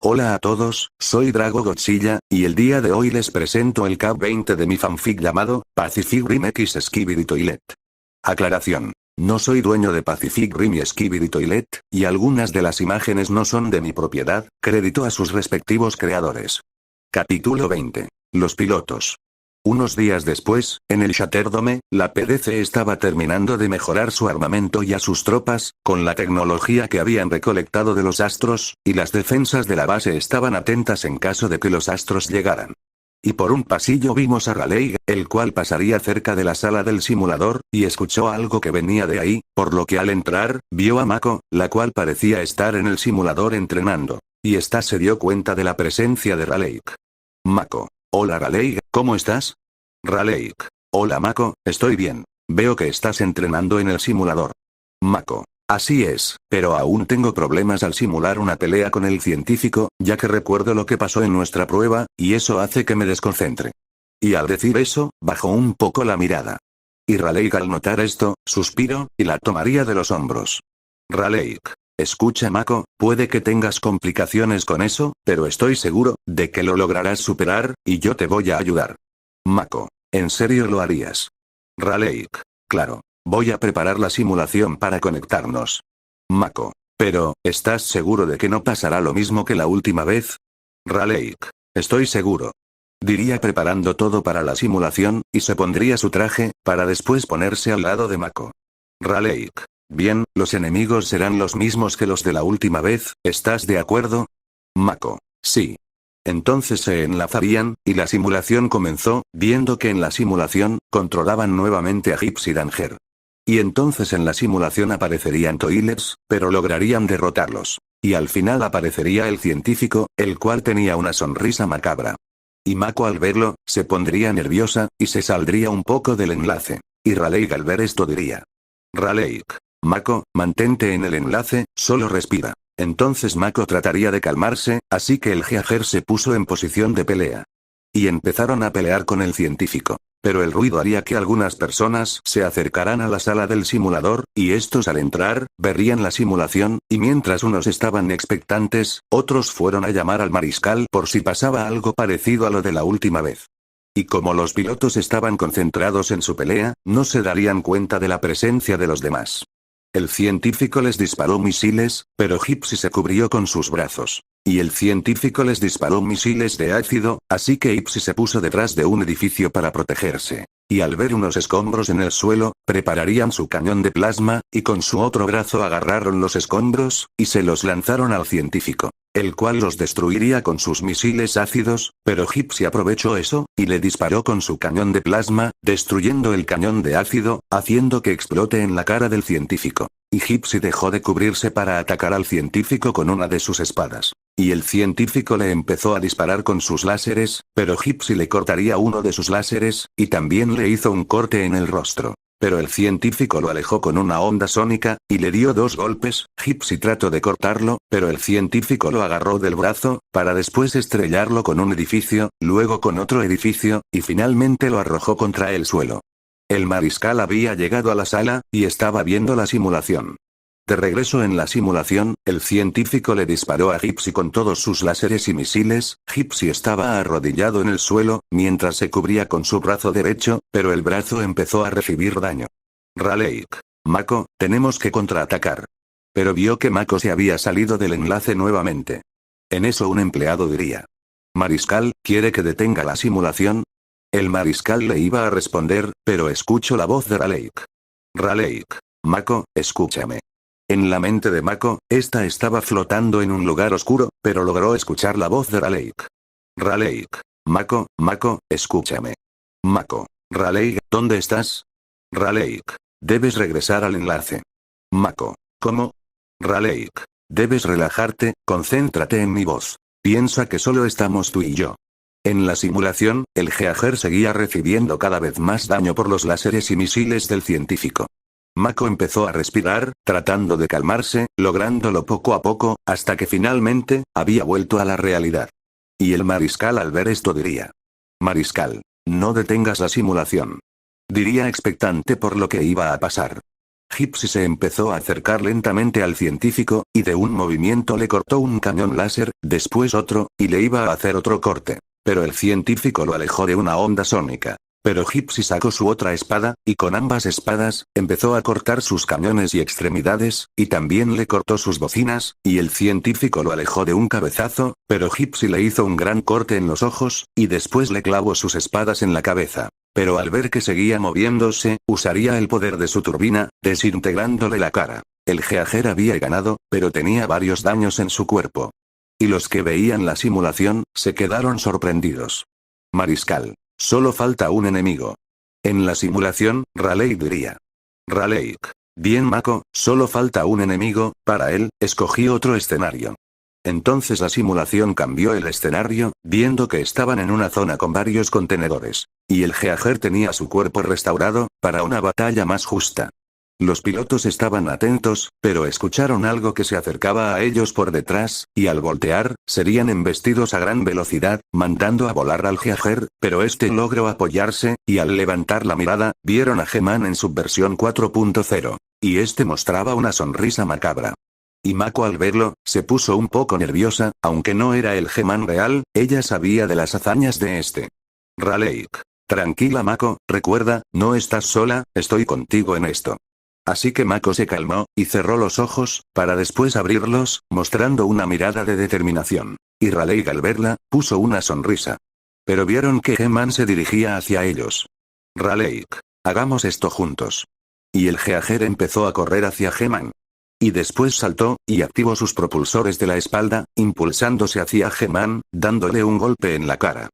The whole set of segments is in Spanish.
Hola a todos, soy Drago Godzilla, y el día de hoy les presento el Cap 20 de mi fanfic llamado Pacific Rim X Skibidi Toilet. Aclaración. No soy dueño de Pacific Rim y Skibidi Toilet, y algunas de las imágenes no son de mi propiedad, crédito a sus respectivos creadores. Capítulo 20. Los pilotos. Unos días después, en el Shatterdome, la PDC estaba terminando de mejorar su armamento y a sus tropas, con la tecnología que habían recolectado de los astros, y las defensas de la base estaban atentas en caso de que los astros llegaran. Y por un pasillo vimos a Raleigh, el cual pasaría cerca de la sala del simulador, y escuchó algo que venía de ahí, por lo que al entrar, vio a Mako, la cual parecía estar en el simulador entrenando. Y ésta se dio cuenta de la presencia de Raleigh. Mako. Hola Raleigh, ¿cómo estás? Raleigh. Hola Mako, estoy bien. Veo que estás entrenando en el simulador. Mako. Así es, pero aún tengo problemas al simular una pelea con el científico, ya que recuerdo lo que pasó en nuestra prueba, y eso hace que me desconcentre. Y al decir eso, bajó un poco la mirada. Y Raleigh al notar esto, suspiró, y la tomaría de los hombros. Raleigh. Escucha Mako, puede que tengas complicaciones con eso, pero estoy seguro, de que lo lograrás superar, y yo te voy a ayudar. Mako. ¿En serio lo harías? Raleigh. Claro. Voy a preparar la simulación para conectarnos. Mako. Pero, ¿estás seguro de que no pasará lo mismo que la última vez? Raleigh. Estoy seguro. Diría preparando todo para la simulación, y se pondría su traje, para después ponerse al lado de Mako. Raleigh. Bien, los enemigos serán los mismos que los de la última vez, ¿estás de acuerdo? Mako. Sí. Entonces se enlazarían, y la simulación comenzó, viendo que en la simulación, controlaban nuevamente a Gypsy Danger. Y entonces en la simulación aparecerían Toilets, pero lograrían derrotarlos. Y al final aparecería el científico, el cual tenía una sonrisa macabra. Y Mako al verlo, se pondría nerviosa, y se saldría un poco del enlace. Y Raleigh al ver esto diría. Raleigh. Mako, mantente en el enlace, solo respira. Entonces Mako trataría de calmarse, así que el Geager se puso en posición de pelea. Y empezaron a pelear con el científico. Pero el ruido haría que algunas personas se acercaran a la sala del simulador, y estos al entrar, verían la simulación, y mientras unos estaban expectantes, otros fueron a llamar al mariscal por si pasaba algo parecido a lo de la última vez. Y como los pilotos estaban concentrados en su pelea, no se darían cuenta de la presencia de los demás. El científico les disparó misiles, pero Gypsy se cubrió con sus brazos. Y el científico les disparó misiles de ácido, así que Gypsy se puso detrás de un edificio para protegerse. Y al ver unos escombros en el suelo, prepararían su cañón de plasma, y con su otro brazo agarraron los escombros, y se los lanzaron al científico, el cual los destruiría con sus misiles ácidos, pero Gypsy aprovechó eso, y le disparó con su cañón de plasma, destruyendo el cañón de ácido, haciendo que explote en la cara del científico. Y Gypsy dejó de cubrirse para atacar al científico con una de sus espadas. Y el científico le empezó a disparar con sus láseres, pero Gypsy le cortaría uno de sus láseres, y también le hizo un corte en el rostro. Pero el científico lo alejó con una onda sónica, y le dio 2 golpes. Gypsy trató de cortarlo, pero el científico lo agarró del brazo, para después estrellarlo con un edificio, luego con otro edificio, y finalmente lo arrojó contra el suelo. El mariscal había llegado a la sala, y estaba viendo la simulación. De regreso en la simulación, el científico le disparó a Gypsy con todos sus láseres y misiles. Gypsy estaba arrodillado en el suelo, mientras se cubría con su brazo derecho, pero el brazo empezó a recibir daño. Raleigh. Mako, tenemos que contraatacar. Pero vio que Mako se había salido del enlace nuevamente. En eso un empleado diría. Mariscal, ¿quiere que detenga la simulación? El mariscal le iba a responder, pero escuchó la voz de Raleigh. Raleigh. Mako, escúchame. En la mente de Mako, esta estaba flotando en un lugar oscuro, pero logró escuchar la voz de Raleigh. Raleigh. Mako, escúchame. Mako. Raleigh, ¿dónde estás? Raleigh. Debes regresar al enlace. Mako. ¿Cómo? Raleigh. Debes relajarte, concéntrate en mi voz. Piensa que solo estamos tú y yo. En la simulación, el Geager seguía recibiendo cada vez más daño por los láseres y misiles del científico. Mako empezó a respirar, tratando de calmarse, lográndolo poco a poco, hasta que finalmente, había vuelto a la realidad. Y el mariscal al ver esto diría. Mariscal, no detengas la simulación. Diría expectante por lo que iba a pasar. Gypsy se empezó a acercar lentamente al científico, y de un movimiento le cortó un cañón láser, después otro, y le iba a hacer otro corte. Pero el científico lo alejó de una onda sónica. Pero Gypsy sacó su otra espada, y con ambas espadas, empezó a cortar sus cañones y extremidades, y también le cortó sus bocinas, y el científico lo alejó de un cabezazo, pero Gypsy le hizo un gran corte en los ojos, y después le clavó sus espadas en la cabeza. Pero al ver que seguía moviéndose, usaría el poder de su turbina, desintegrándole la cara. El Geager había ganado, pero tenía varios daños en su cuerpo. Y los que veían la simulación, se quedaron sorprendidos. Mariscal. Solo falta un enemigo. En la simulación, Raleigh diría. Raleigh. Bien Mako, solo falta un enemigo, para él, escogí otro escenario. Entonces la simulación cambió el escenario, viendo que estaban en una zona con varios contenedores. Y el Geager tenía su cuerpo restaurado, para una batalla más justa. Los pilotos estaban atentos, pero escucharon algo que se acercaba a ellos por detrás, y al voltear, serían embestidos a gran velocidad, mandando a volar al Geager, pero este logró apoyarse, y al levantar la mirada, vieron a He-Man en su versión 4.0. Y este mostraba una sonrisa macabra. Y Mako al verlo, se puso un poco nerviosa, aunque no era el He-Man real, ella sabía de las hazañas de este. Raleigh. Tranquila Mako, recuerda, no estás sola, estoy contigo en esto. Así que Mako se calmó, y cerró los ojos, para después abrirlos, mostrando una mirada de determinación. Y Raleigh al verla, puso una sonrisa. Pero vieron que He-Man se dirigía hacia ellos. Raleigh. Hagamos esto juntos. Y el Geager empezó a correr hacia He-Man. Y después saltó, y activó sus propulsores de la espalda, impulsándose hacia He-Man, dándole un golpe en la cara.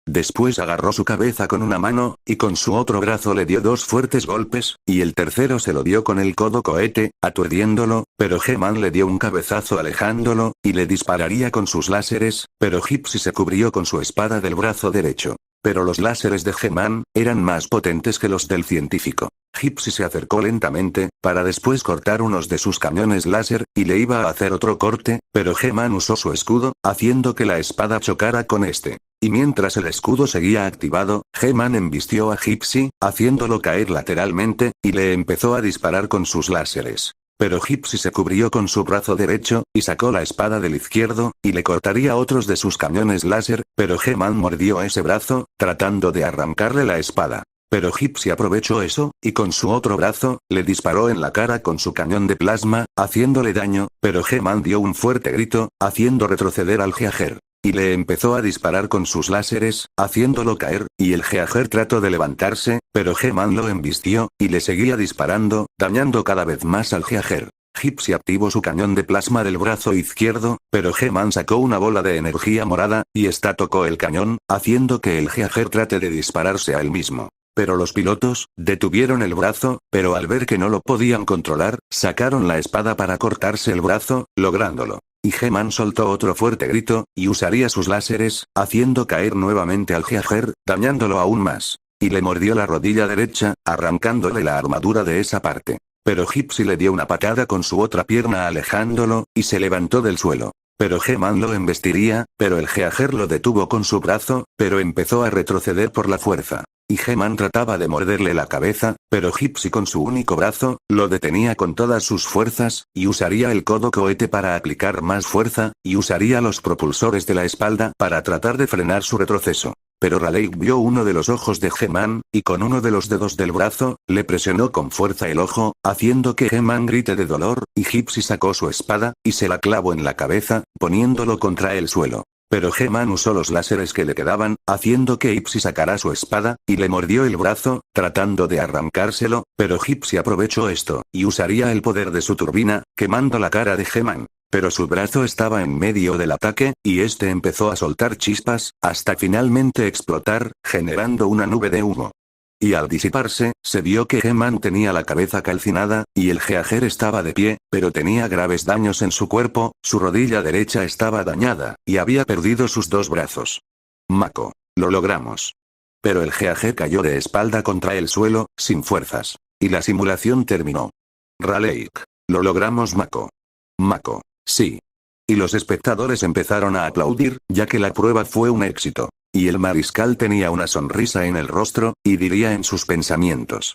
Después agarró su cabeza con una mano, y con su otro brazo le dio dos fuertes golpes, y el tercero se lo dio con el codo cohete, aturdiéndolo, pero He-Man le dio un cabezazo alejándolo, y le dispararía con sus láseres, pero Gypsy se cubrió con su espada del brazo derecho. Pero los láseres de He-Man eran más potentes que los del científico. Gypsy se acercó lentamente, para después cortar unos de sus cañones láser, y le iba a hacer otro corte, pero He-Man usó su escudo, haciendo que la espada chocara con este. Y mientras el escudo seguía activado, He-Man embistió a Gypsy, haciéndolo caer lateralmente, y le empezó a disparar con sus láseres. Pero Gypsy se cubrió con su brazo derecho, y sacó la espada del izquierdo, y le cortaría otros de sus cañones láser, pero He-Man mordió ese brazo, tratando de arrancarle la espada. Pero Gypsy aprovechó eso, y con su otro brazo, le disparó en la cara con su cañón de plasma, haciéndole daño, pero He-Man dio un fuerte grito, haciendo retroceder al Geager. Y le empezó a disparar con sus láseres, haciéndolo caer, y el Geager trató de levantarse, pero He-Man lo embistió, y le seguía disparando, dañando cada vez más al Geager. Gypsy activó su cañón de plasma del brazo izquierdo, pero He-Man sacó una bola de energía morada, y esta tocó el cañón, haciendo que el Geager trate de dispararse a él mismo. Pero los pilotos, detuvieron el brazo, pero al ver que no lo podían controlar, sacaron la espada para cortarse el brazo, lográndolo. Y He-Man soltó otro fuerte grito, y usaría sus láseres, haciendo caer nuevamente al Geager, dañándolo aún más. Y le mordió la rodilla derecha, arrancándole la armadura de esa parte. Pero Gypsy le dio una patada con su otra pierna alejándolo, y se levantó del suelo. Pero He-Man lo embestiría, pero el Geager lo detuvo con su brazo, pero empezó a retroceder por la fuerza. Y He-Man trataba de morderle la cabeza, pero Gypsy con su único brazo, lo detenía con todas sus fuerzas, y usaría el codo cohete para aplicar más fuerza, y usaría los propulsores de la espalda para tratar de frenar su retroceso. Pero Raleigh vio uno de los ojos de He-Man, y con uno de los dedos del brazo, le presionó con fuerza el ojo, haciendo que He-Man grite de dolor, y Gypsy sacó su espada, y se la clavó en la cabeza, poniéndolo contra el suelo. Pero He-Man usó los láseres que le quedaban, haciendo que Gypsy sacara su espada, y le mordió el brazo, tratando de arrancárselo, pero Gypsy aprovechó esto, y usaría el poder de su turbina, quemando la cara de He-Man. Pero su brazo estaba en medio del ataque, y este empezó a soltar chispas, hasta finalmente explotar, generando una nube de humo. Y al disiparse, se vio que He-Man tenía la cabeza calcinada, y el Geager estaba de pie, pero tenía graves daños en su cuerpo, su rodilla derecha estaba dañada, y había perdido sus dos brazos. Mako. Lo logramos. Pero el Geager cayó de espalda contra el suelo, sin fuerzas. Y la simulación terminó. Raleigh. Lo logramos Mako. Mako. Sí. Y los espectadores empezaron a aplaudir, ya que la prueba fue un éxito. Y el mariscal tenía una sonrisa en el rostro, y diría en sus pensamientos.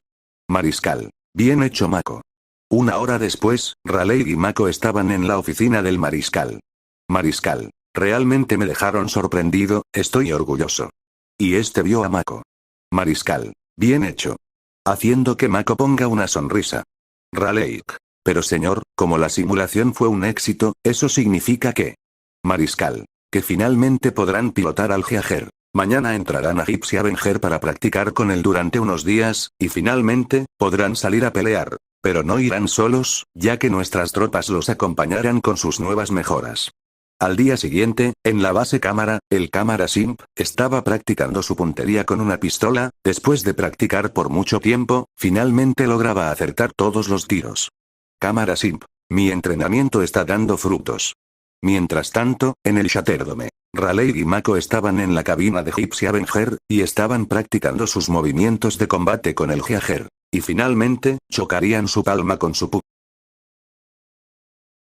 Mariscal. Bien hecho Mako. Una hora después, Raleigh y Mako estaban en la oficina del mariscal. Mariscal. Realmente me dejaron sorprendido, estoy orgulloso. Y este vio a Mako. Mariscal. Bien hecho. Haciendo que Mako ponga una sonrisa. Raleigh. Pero señor, como la simulación fue un éxito, eso significa que... Mariscal. Que finalmente podrán pilotar al Heager. Mañana entrarán a Gypsy Avenger para practicar con él durante unos días, y finalmente, podrán salir a pelear. Pero no irán solos, ya que nuestras tropas los acompañarán con sus nuevas mejoras. Al día siguiente, en la base cámara, el cámara Simp estaba practicando su puntería con una pistola. Después de practicar por mucho tiempo, finalmente lograba acertar todos los tiros. Cámara Simp. Mi entrenamiento está dando frutos. Mientras tanto, en el Shatterdome, Raleigh y Mako estaban en la cabina de Gypsy Avenger, y estaban practicando sus movimientos de combate con el Heager. Y finalmente, chocarían su palma con su puck.